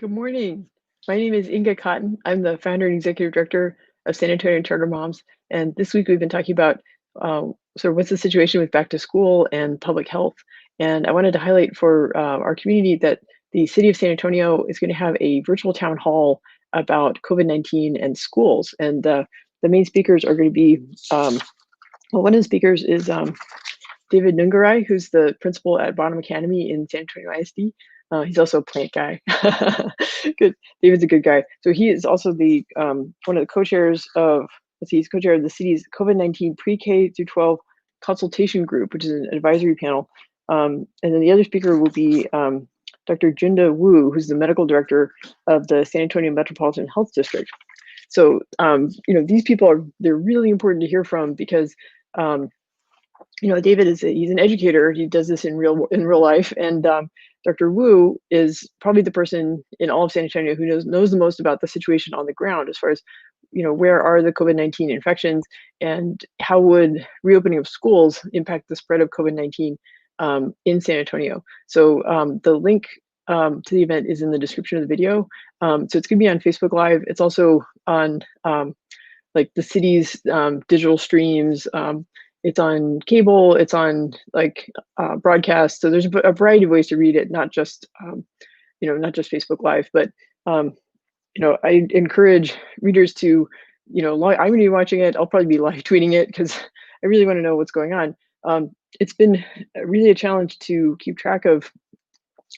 Good morning. My name is Inga Cotton. I'm the founder and executive director of San Antonio Charter Moms. And this week we've been talking about sort of what's the situation with back to school and public health. And I wanted to highlight for our community that the city of San Antonio is going to have a virtual town hall about COVID-19 and schools. And the main speakers are going to be, well, one of the speakers is David Nungarai, who's the principal at Bonham Academy in San Antonio ISD. He's also a plant guy. Good. David's a good guy. So he is also the one of the co-chairs of, let's see, he's co-chair of the city's COVID-19 pre-K through 12 consultation group, which is an advisory panel. And then the other speaker will be Dr. Junda Wu, who's the medical director of the San Antonio Metropolitan Health District. So, these people they're really important to hear from because David he's an educator. He does this in real life, and Dr. Wu is probably the person in all of San Antonio who knows the most about the situation on the ground as far as where are the COVID-19 infections and how would reopening of schools impact the spread of COVID-19 in San Antonio. So the link to the event is in the description of the video. So it's going to be on Facebook Live. It's also on like the city's digital streams. It's on cable, it's on broadcast. So there's a variety of ways to read it, not just not just Facebook Live, but I encourage readers to, I'm going to be watching it. I'll probably be live tweeting it because I really want to know what's going on. It's been really a challenge to keep track of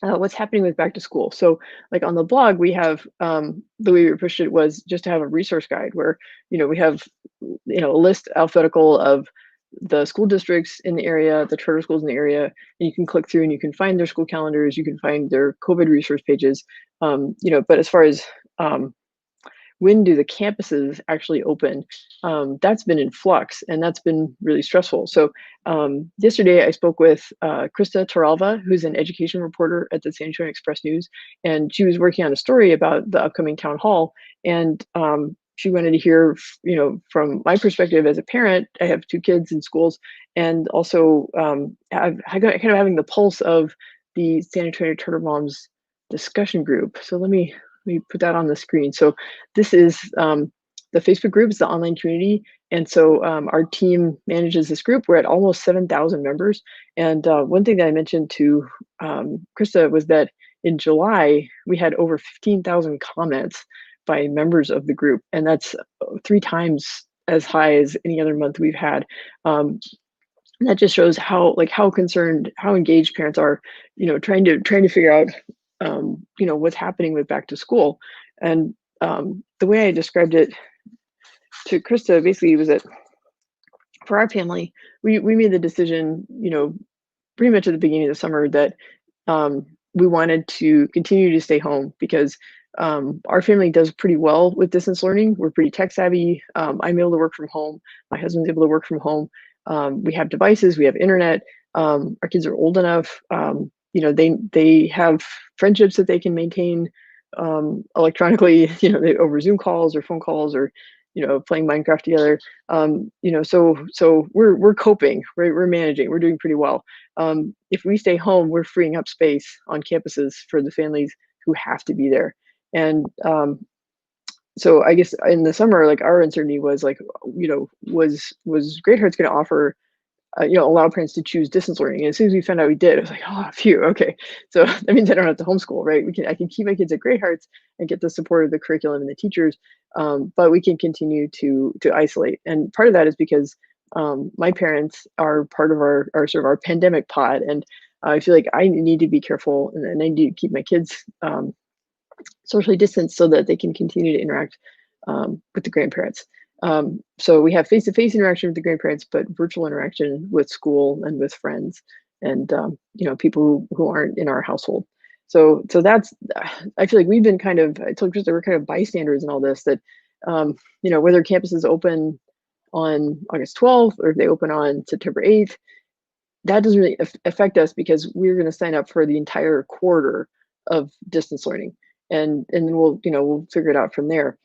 what's happening with back to school. So like on the blog, we have the way we approached it was just to have a resource guide where, we have, a list alphabetical of the school districts in the area, the charter schools in the area, and you can click through and you can find their school calendars, you can find their COVID resource pages, but as far as when do the campuses actually open, that's been in flux and that's been really stressful. So yesterday I spoke with Krista Toralva, who's an education reporter at the San Antonio Express News, and she was working on a story about the upcoming town hall. And she wanted to hear, from my perspective as a parent. I have two kids in schools, and also kind of having the pulse of the San Antonio Charter Moms discussion group. So let me put that on the screen. So this is the Facebook group, is the online community. And so our team manages this group. We're at almost 7,000 members. And one thing that I mentioned to Krista was that in July, we had over 15,000 comments by members of the group. And that's 3 times as high as any other month we've had. And that just shows how concerned, how engaged parents are, trying to figure out what's happening with back to school. And the way I described it to Krista basically was that for our family, we made the decision, pretty much at the beginning of the summer that we wanted to continue to stay home because our family does pretty well with distance learning. We're pretty tech savvy. I'm able to work from home. My husband's able to work from home. We have devices, we have internet. Our kids are old enough. They have friendships that they can maintain electronically, over Zoom calls or phone calls or, playing Minecraft together. So we're coping, right? We're managing, we're doing pretty well. If we stay home, we're freeing up space on campuses for the families who have to be there. And so I guess in the summer, our uncertainty was was Great Hearts going to offer allow parents to choose distance learning. And as soon as we found out we did, I was like, oh, phew, okay. So that means I don't have to homeschool, right? I can keep my kids at Great Hearts and get the support of the curriculum and the teachers, but we can continue to isolate. And part of that is because my parents are part of our sort of our pandemic pod, and I feel like I need to be careful and I need to keep my kids socially distanced so that they can continue to interact with the grandparents. So we have face-to-face interaction with the grandparents, but virtual interaction with school and with friends and people who aren't in our household. So that's, I feel like we've been kind of, I told Krista we're kind of bystanders in all this, that whether campuses open on August 12th or if they open on September 8th, that doesn't really affect us because we're going to sign up for the entire quarter of distance learning, and then we'll figure it out from there.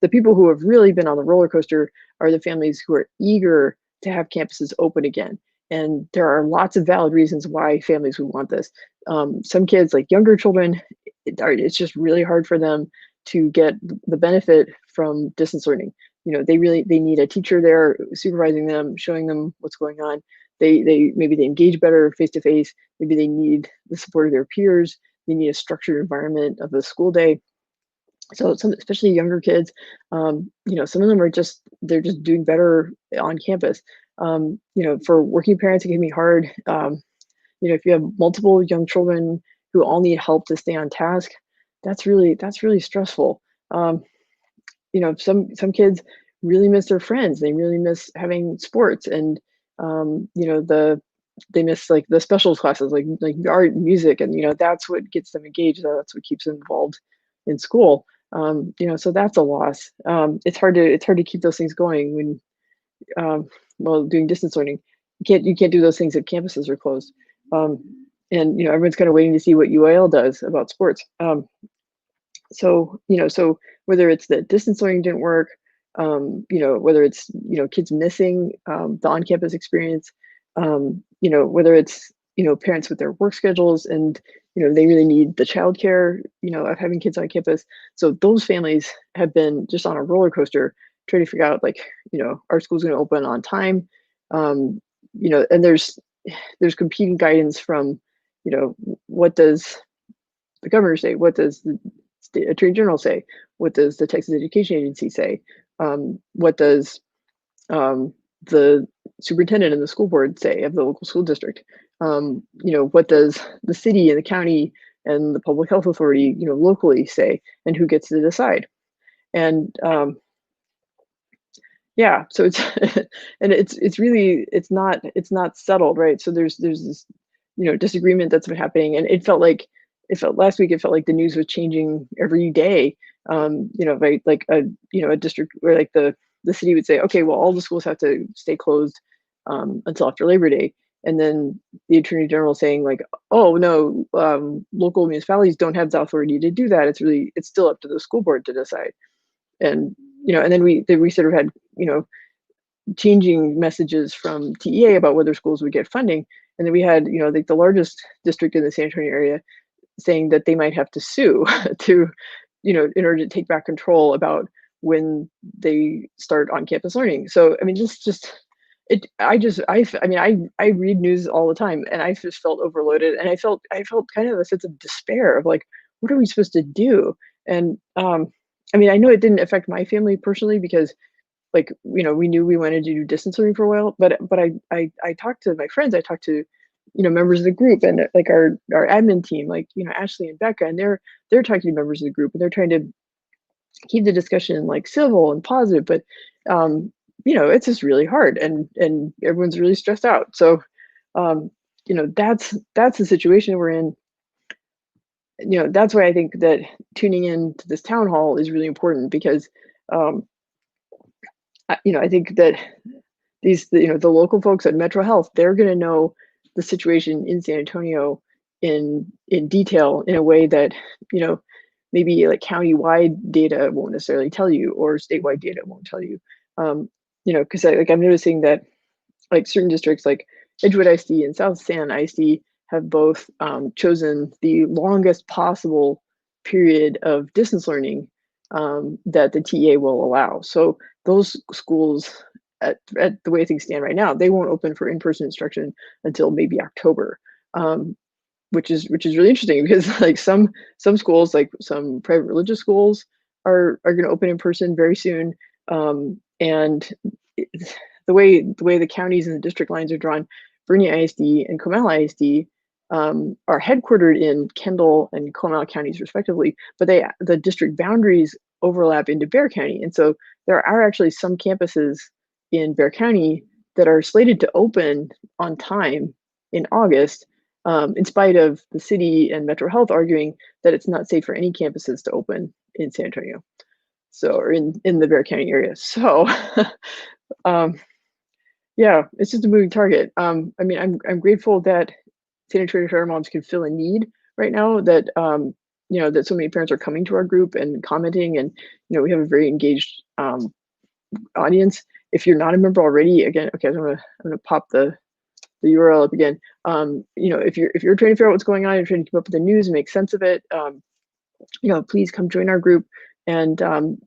The people who have really been on the roller coaster are the families who are eager to have campuses open again. And there are lots of valid reasons why families would want this. Some kids, like younger children, it's just really hard for them to get the benefit from distance learning. They need a teacher there supervising them, showing them what's going on. They maybe they engage better face to face. Maybe they need the support of their peers. They need a structured environment of the school day. So some, especially younger kids, some of them are they're just doing better on campus. For working parents, it can be hard. If you have multiple young children who all need help to stay on task, that's really stressful. Um, some kids really miss their friends. They really miss having sports, and they miss like the specials classes, like art, music, and that's what gets them engaged. That's what keeps them involved in school. So that's a loss. It's hard to keep those things going when while doing distance learning. You can't do those things if campuses are closed. Um, and everyone's kind of waiting to see what UIL does about sports. So whether it's that distance learning didn't work, whether it's kids missing the on-campus experience, whether it's parents with their work schedules and they really need the childcare of having kids on campus. So those families have been just on a roller coaster trying to figure out like our school's going to open on time, um, and there's competing guidance from what does the governor say, what does the state attorney general say, what does the Texas Education Agency say, what does the superintendent and the school board say of the local school district, what does the city and the county and the public health authority locally say, and who gets to decide. And yeah, so it's and it's really it's not settled, right? So there's this disagreement that's been happening, and it felt last week, it felt like the news was changing every day. Right, like a district where like the city would say, okay, well, all the schools have to stay closed until after Labor Day, and then the attorney general saying like, oh no, local municipalities don't have the authority to do that. It's still up to the school board to decide. And and then we sort of had changing messages from TEA about whether schools would get funding, and then we had like the largest district in the San Antonio area saying that they might have to sue to in order to take back control about when they start on campus learning. So I mean, this just it I mean, I read news all the time, and I just felt overloaded, and I felt kind of a sense of despair of like, what are we supposed to do? And I mean, I know it didn't affect my family personally because like we knew we wanted to do distance learning for a while, but I talked to my friends, I talked to members of the group, and like our admin team, like Ashley and Becca, and they're talking to members of the group, and they're trying to keep the discussion like civil and positive, but it's just really hard, and everyone's really stressed out. So um that's the situation we're in. That's why I think that tuning in to this town hall is really important, because um I think that the local folks at Metro Health, they're going to know the situation in San Antonio in detail, in a way that you know maybe like county-wide data won't necessarily tell you, or statewide data won't tell you. Because I'm noticing that like certain districts like Edgewood ISD and South San ISD have both chosen the longest possible period of distance learning that the TA will allow. So those schools, at the way things stand right now, they won't open for in-person instruction until maybe October, which is really interesting, because like some schools, like some private religious schools, are going to open in person very soon, and the way the counties and the district lines are drawn, Bernie ISD and Comal ISD are headquartered in Kendall and Comal counties respectively, but the district boundaries overlap into Bexar County, and so there are actually some campuses in Bexar County that are slated to open on time in August, in spite of the city and Metro Health arguing that it's not safe for any campuses to open in San Antonio, or in the Bexar County area. So um, yeah, it's just a moving target. I mean, I'm grateful that San Antonio Fair Moms can fill a need right now, that that so many parents are coming to our group and commenting, and we have a very engaged audience. If you're not a member already, again, okay, I'm gonna pop the URL up again. If you're trying to figure out what's going on, you're trying to keep up with the news and make sense of it, please come join our group. And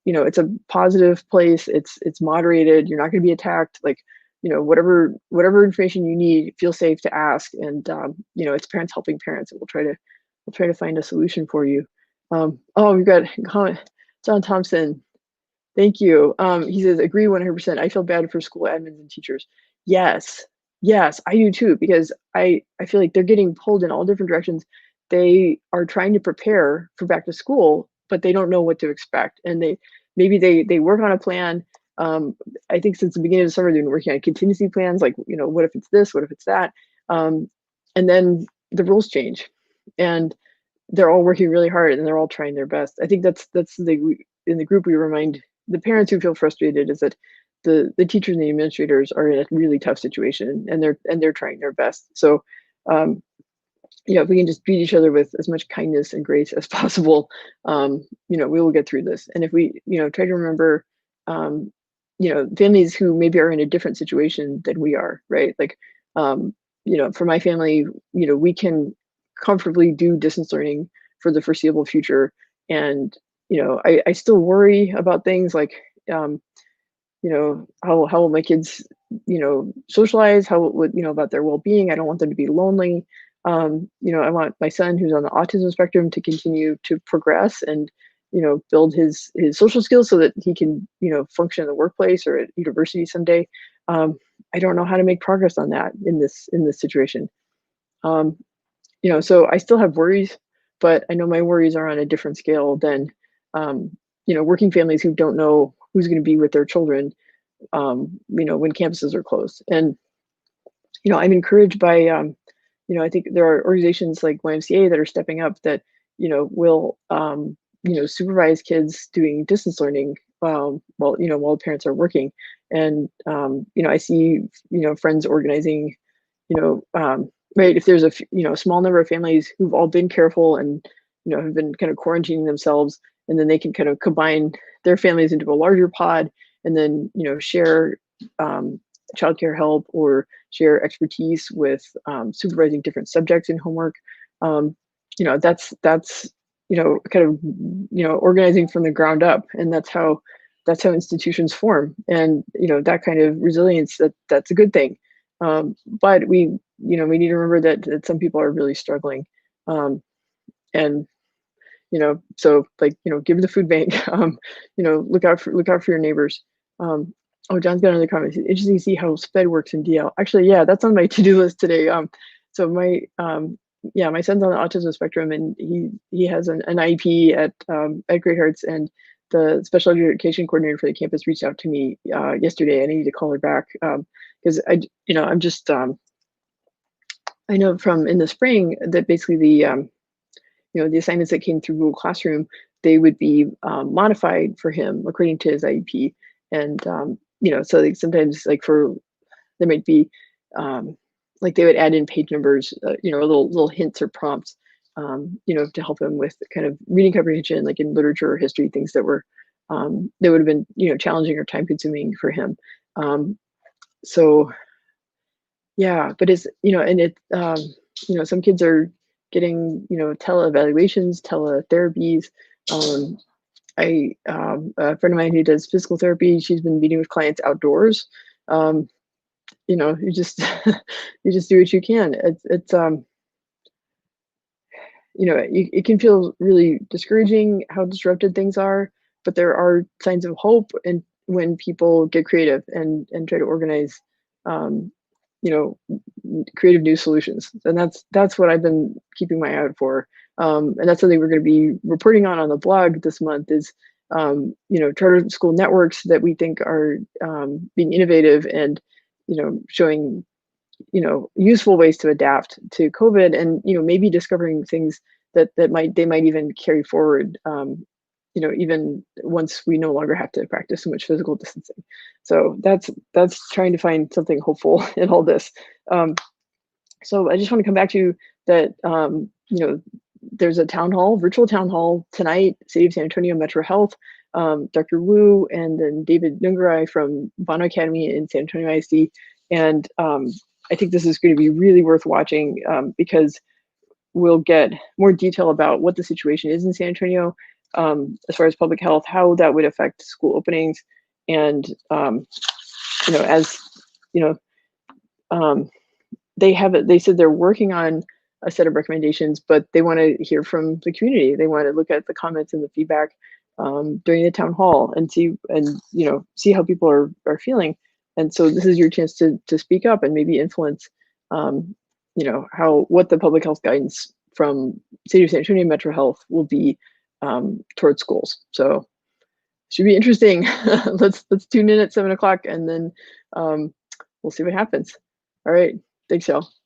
it's a positive place. It's moderated. You're not going to be attacked. Like, whatever information you need, feel safe to ask. And it's parents helping parents, and we'll try to find a solution for you. Oh, we've got a comment. John Thompson. Thank you. He says, agree 100%. I feel bad for school admins and teachers. Yes, yes, I do too, because I feel like they're getting pulled in all different directions. They are trying to prepare for back to school, but they don't know what to expect. And maybe they work on a plan. I think since the beginning of the summer, they've been working on contingency plans, like, what if it's this, what if it's that? And then the rules change, and they're all working really hard, and they're all trying their best. I think that's in the group we remind the parents who feel frustrated is that the teachers and the administrators are in a really tough situation, and they're trying their best. So um, if we can just treat each other with as much kindness and grace as possible, we will get through this. And if we try to remember um, families who maybe are in a different situation than we are, right? Like for my family, we can comfortably do distance learning for the foreseeable future. And I still worry about things like how will my kids socialize, how would about their well-being. I don't want them to be lonely. I want my son, who's on the autism spectrum, to continue to progress and build his social skills so that he can function in the workplace or at university someday. I don't know how to make progress on that in this situation. um, so I still have worries, but I know my worries are on a different scale than working families who don't know who's going to be with their children when campuses are closed. And I'm encouraged by I think there are organizations like YMCA that are stepping up that will supervise kids doing distance learning while parents are working. And I see friends organizing, right, if there's a small number of families who've all been careful and have been kind of quarantining themselves, and then they can kind of combine their families into a larger pod, and then share childcare help or share expertise with supervising different subjects in homework. That's kind of organizing from the ground up, and that's how institutions form. And that kind of resilience, that's a good thing. But we need to remember that some people are really struggling. And so, like, give the food bank. Look out for your neighbors. Oh, John's got another comment. It's interesting to see how SPED works in DL. Actually, yeah, that's on my to-do list today. So my son's on the autism spectrum, and he has an IEP at Great Hearts, and the special education coordinator for the campus reached out to me yesterday. I need to call her back because I'm just I know from in the spring that basically the assignments that came through Google Classroom, they would be modified for him according to his IEP. And so like sometimes, like, there might be like they would add in page numbers, little hints or prompts, to help him with kind of reading comprehension, like in literature or history, things that would have been challenging or time consuming for him. So yeah, but it's and it some kids are getting tele-evaluations, teletherapies. Um, a friend of mine who does physical therapy, she's been meeting with clients outdoors. Um, you just you just do what you can. It's it can feel really discouraging how disrupted things are, but there are signs of hope, and when people get creative and try to organize um, you know creative new solutions. And that's what I've been keeping my eye out for. And that's something we're going to be reporting on the blog this month is charter school networks that we think are being innovative and showing useful ways to adapt to COVID, and maybe discovering things that they might even carry forward, even once we no longer have to practice so much physical distancing. So that's trying to find something hopeful in all this. So I just want to come back to that. There's a virtual town hall tonight, City of San Antonio Metro Health, Dr. Wu, and then David Nungarai from Bono Academy in San Antonio ISD. And I think this is going to be really worth watching because we'll get more detail about what the situation is in San Antonio, as far as public health, how that would affect school openings, and as you know, um, they said they're working on a set of recommendations, but they want to hear from the community. They want to look at the comments and the feedback during the town hall and see how people are feeling. And so this is your chance to speak up and maybe influence um, how what the public health guidance from City of San Antonio Metro Health will be towards schools. So should be interesting. Let's tune in at 7 o'clock, and then we'll see what happens. All right. Thanks, y'all.